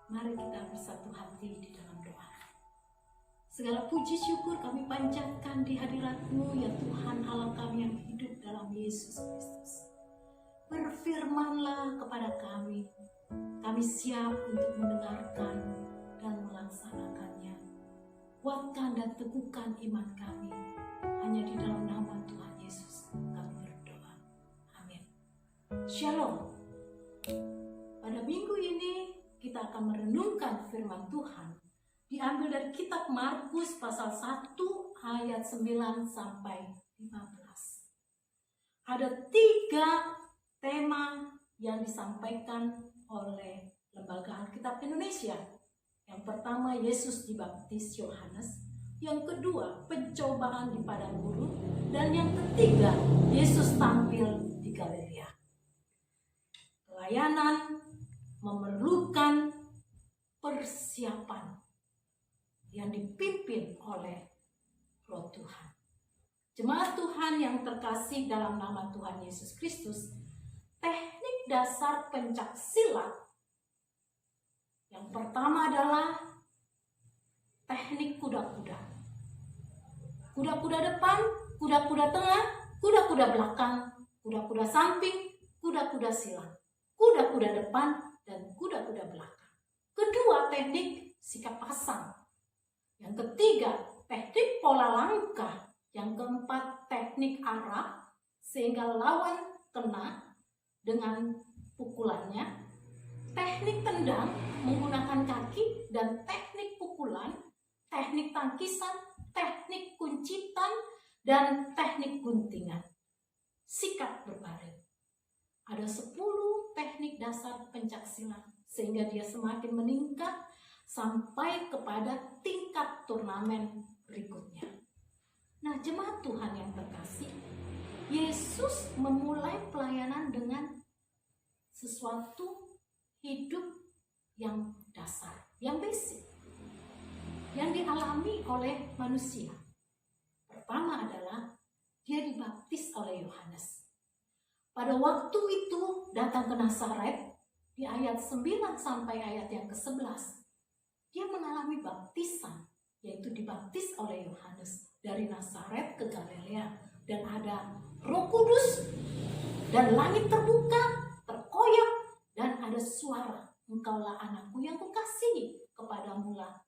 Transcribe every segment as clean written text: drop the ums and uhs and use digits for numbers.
Mari kita bersatu hati di dalam doa. Segala puji syukur kami panjatkan di hadirat-Mu ya Tuhan Allah kami yang hidup dalam Yesus Kristus. Berfirmanlah kepada kami. Kami siap untuk mendengarkan dan melaksanakannya. Kuatkan dan teguhkan iman kami. Hanya di dalam nama Tuhan Yesus kami berdoa. Amin. Shalom. Pada minggu ini kita akan merenungkan firman Tuhan. Diambil dari kitab Markus pasal 1 ayat 9 sampai 15. Ada 3 tema yang disampaikan oleh Lembaga Alkitab Indonesia. Yang pertama, Yesus dibaptis Yohanes. Yang kedua, pencobaan di padang gurun. Dan yang ketiga, Yesus tampil di Galilea. Pelayanan memerlukan persiapan yang dipimpin oleh Roh Tuhan. Jemaat Tuhan yang terkasih dalam nama Tuhan Yesus Kristus, teknik dasar pencak silat yang pertama adalah teknik kuda-kuda. Kuda-kuda depan, kuda-kuda tengah, kuda-kuda belakang, kuda-kuda samping, kuda-kuda silang, kuda-kuda depan, dan kuda-kuda belakang. Kedua, teknik sikap pasang. Yang ketiga, teknik pola langkah. Yang keempat, teknik arah sehingga lawan kena dengan pukulannya. Teknik tendang menggunakan kaki dan teknik pukulan, teknik tangkisan, teknik kuncitan, dan teknik guntingan. Sikap berbaring. Ada 10 teknik dasar pencaksilat sehingga dia semakin meningkat sampai kepada tingkat turnamen berikutnya. Nah, jemaat Tuhan yang terkasih, Yesus memulai pelayanan dengan sesuatu hidup yang dasar, yang basic, yang dialami oleh manusia. Pertama adalah dia dibaptis oleh Yohanes. Pada waktu itu datang ke Nazaret di ayat 9 sampai ayat yang ke-11. Dia mengalami baptisan, yaitu dibaptis oleh Yohanes dari Nazaret ke Galilea. Dan ada Roh Kudus dan langit terbuka, terkoyak, dan ada suara, "Engkaulah anakku yang kukasihi, kepadamulah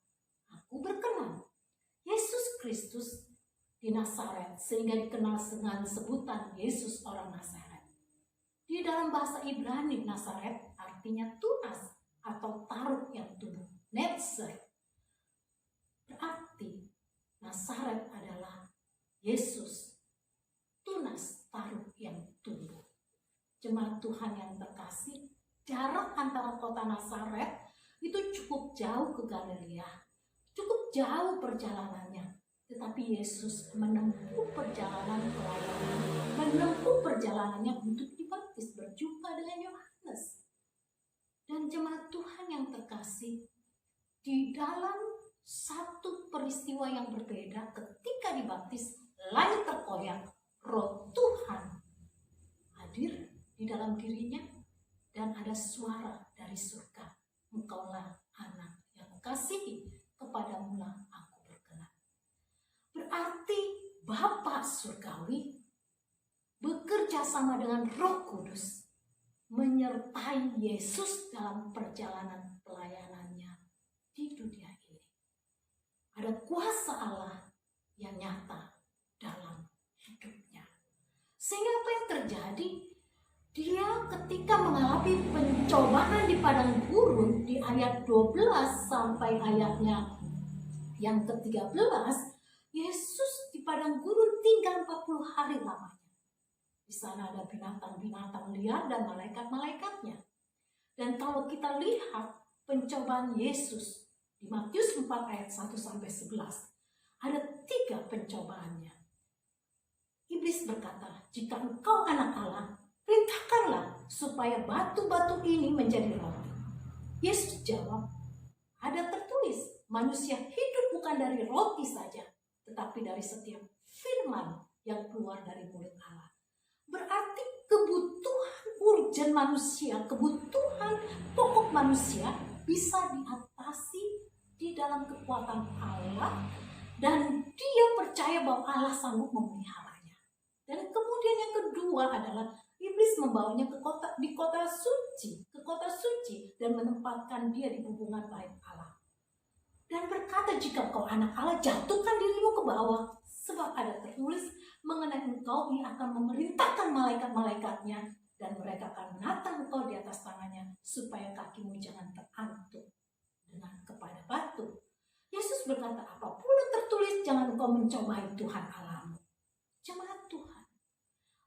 aku berkenan." Yesus Kristus di Nazaret sehingga dikenal dengan sebutan Yesus orang Nazaret. Di dalam bahasa Ibrani, Nazaret artinya tunas atau taruh yang tumbuh. Netzer. Berarti Nazaret adalah Yesus, tunas taruh yang tumbuh. Jemaat Tuhan yang terkasih, jarak antara kota Nazaret itu cukup jauh ke Galilea. Cukup jauh perjalanannya. Tetapi Yesus menempuh perjalanan pelayanan, menempuh perjalanannya untuk dibaptis, berjumpa dengan Yohanes. Dan jemaat Tuhan yang terkasih, di dalam satu peristiwa yang berbeda ketika dibaptis, langit terkoyak, Roh Tuhan hadir di dalam dirinya, dan ada suara dari surga, "Engkaulah anak yang kukasihi, kepadamulah aku berkenan." Berarti Bapa Surgawi bekerja sama dengan Roh Kudus menyertai Yesus dalam perjalanan pelayanannya di dunia ini. Ada kuasa Allah yang nyata dalam hidupnya. Sehingga apa yang terjadi? Dia ketika mengalami pencobaan di padang gurun di ayat 12 sampai ayatnya yang ke-13, Yesus di padang gurun tinggal 40 hari lamanya. Di sana ada binatang-binatang liar dan malaikat-malaikatnya. Dan kalau kita lihat pencobaan Yesus di Matius 4 ayat 1 sampai 11, ada 3 pencobaannya. Iblis berkata, "Jika engkau anak Allah, perintahkanlah supaya batu-batu ini menjadi roti." Yesus jawab, "Ada tertulis, manusia hidup bukan dari roti saja, tetapi dari setiap firman yang keluar dari mulut Allah." Berarti kebutuhan urgen manusia, kebutuhan pokok manusia bisa diatasi di dalam kekuatan Allah, dan dia percaya bahwa Allah sanggup memeliharanya. Dan kemudian yang kedua adalah iblis membawanya ke kota suci dan menempatkan dia di hubungan bait Allah. Dan berkata, jika kau anak Allah, jatuhkan dirimu ke bawah, sebab ada tertulis mengenai engkau, ia akan memerintahkan malaikat-malaikatnya, dan mereka akan menatang engkau di atas tangannya, supaya kakimu jangan terantuk kepada batu. Yesus berkata, apapun yang tertulis, jangan engkau mencobai Tuhan Allahmu. Jemaat Tuhan,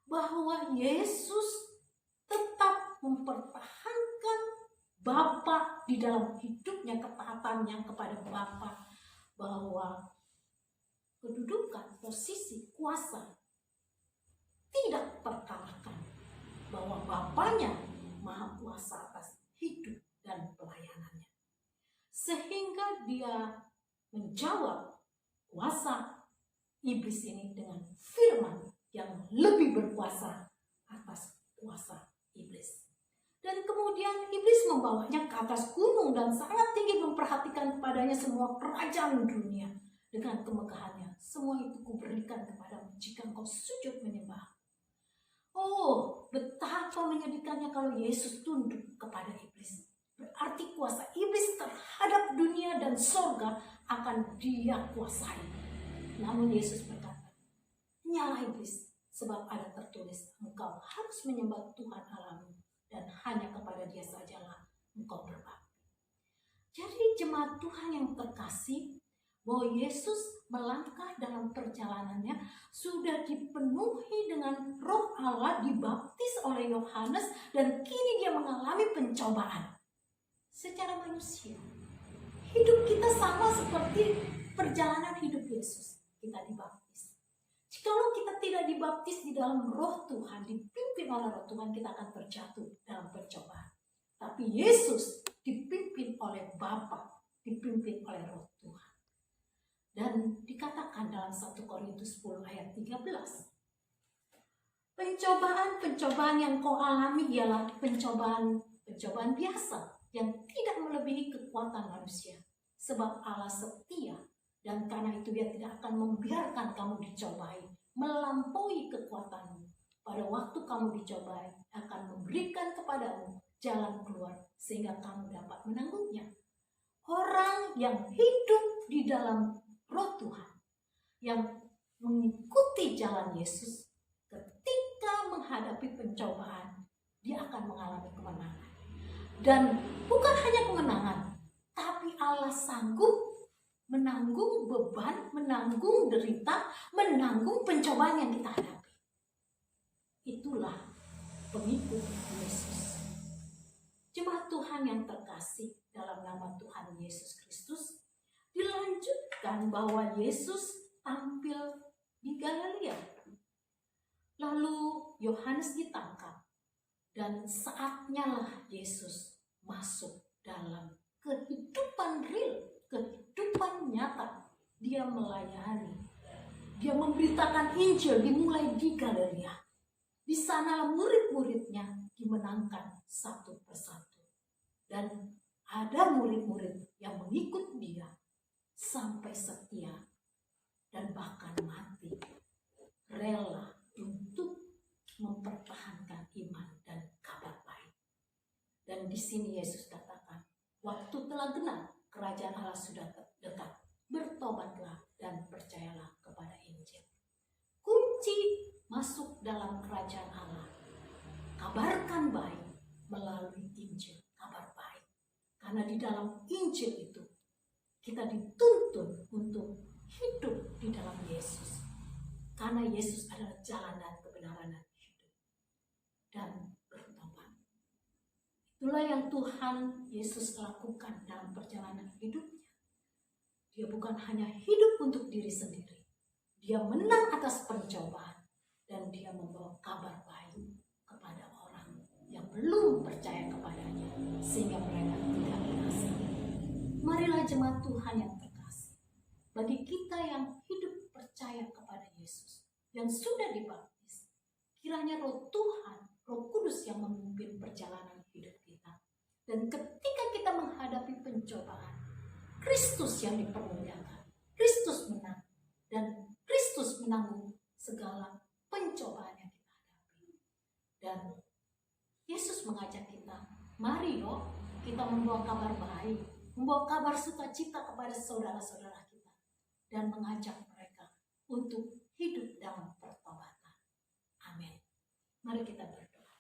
bahwa Yesus tetap mempertahankan Bapa di dalam hidupnya, ketaatannya kepada Bapa, bahwa kedudukan, posisi, kuasa tidak terkalahkan, bahwa Bapanya maha kuasa atas hidup dan pelayanannya, sehingga dia menjawab kuasa iblis ini dengan firman yang lebih berkuasa atas kuasa iblis. Dan kemudian iblis membawanya ke atas gunung dan sangat tinggi, memperhatikan kepadanya semua kerajaan dunia dengan kemegahannya. Semua itu kuberikan kepadamu jika engkau sujud menyembah. Oh, betapa menyedihkannya kalau Yesus tunduk kepada iblis. Berarti kuasa iblis terhadap dunia dan sorga akan dia kuasai. Namun Yesus berkata, nyala iblis, sebab ada tertulis, engkau harus menyembah Tuhan Allahmu, dan hanya kepada dia sajalah engkau berbakti. Jadi jemaat Tuhan yang terkasih, bahwa Yesus melangkah dalam perjalanannya sudah dipenuhi dengan Roh Allah, dibaptis oleh Yohanes, dan kini dia mengalami pencobaan. Secara manusia, hidup kita sama seperti perjalanan hidup Yesus. Kita dibaptis. Jikalau kita tidak dibaptis di dalam Roh Tuhan, dipimpin oleh Roh Tuhan, kita akan terjatuh dalam pencobaan. Tapi Yesus dipimpin oleh Bapa, dipimpin oleh Roh Tuhan. Dan dikatakan dalam 1 Korintus 10 ayat 13, pencobaan-pencobaan yang kau alami ialah pencobaan biasa yang tidak melebihi kekuatan manusia. Sebab Allah setia, dan karena itu dia tidak akan membiarkan kamu dicobai melampaui kekuatanmu. Pada waktu kamu dicobai, akan memberikan kepadamu jalan keluar sehingga kamu dapat menanggungnya. Orang yang hidup di dalam Roh Tuhan, yang mengikuti jalan Yesus, ketika menghadapi pencobaan, dia akan mengalami kemenangan. Dan bukan hanya kemenangan, tapi Allah sanggup menanggung beban, menanggung derita, menanggung pencobaan yang kita hadapi. Itulah pengikut Yesus. Jemaat Tuhan yang terkasih, dalam nama Tuhan Yesus Kristus, dilanjutkan bahwa Yesus tampil di Galilea. Lalu Yohanes ditangkap, dan saatnya lah Yesus masuk dalam kehidupan real, kehidupan nyata. Dia melayani, dia memberitakan Injil, dimulai di Galilea. Di sana murid-muridnya dimenangkan satu persatu. Dan ada murid-murid yang mengikut dia sampai setia dan bahkan mati, rela untuk mempertahankan iman dan kabar baik. Dan di sini Yesus katakan, waktu telah genap, kerajaan Allah sudah dekat. Bertobatlah dan percayalah kepada Injil. Kunci masuk dalam kerajaan Allah, kabarkan baik melalui Injil, kabar baik. Karena di dalam Injil itu kita dituntun untuk hidup di dalam Yesus. Karena Yesus adalah jalan dan kebenaran dan hidup. Dan bertobat. Itulah yang Tuhan Yesus lakukan dalam perjalanan hidupnya. Dia bukan hanya hidup untuk diri sendiri. Dia menang atas pencobaan. Dan dia membawa kabar baik kepada orang yang belum percaya kepadanya, sehingga mereka tidak binasa. Marilah jemaat Tuhan yang terkasih, bagi kita yang hidup percaya kepada Yesus, yang sudah dibaptis, kiranya Roh Tuhan, Roh Kudus yang memimpin perjalanan hidup kita. Dan ketika kita menghadapi pencobaan, Kristus yang dipermuliakan, Kristus menang, dan Kristus menanggung segala pencobaan yang kita hadapi. Dan Yesus mengajak kita, mari yuk kita membawa kabar baik, membawa kabar sukacita kepada saudara-saudara kita, dan mengajak mereka untuk hidup dalam pertobatan. Amin. Mari kita berdoa.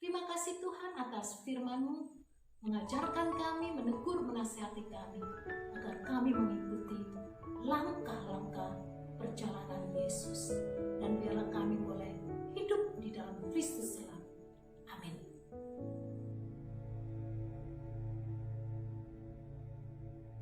Terima kasih Tuhan atas firman-Mu, mengajarkan kami, menegur, menasihati kami, agar kami mengikuti langkah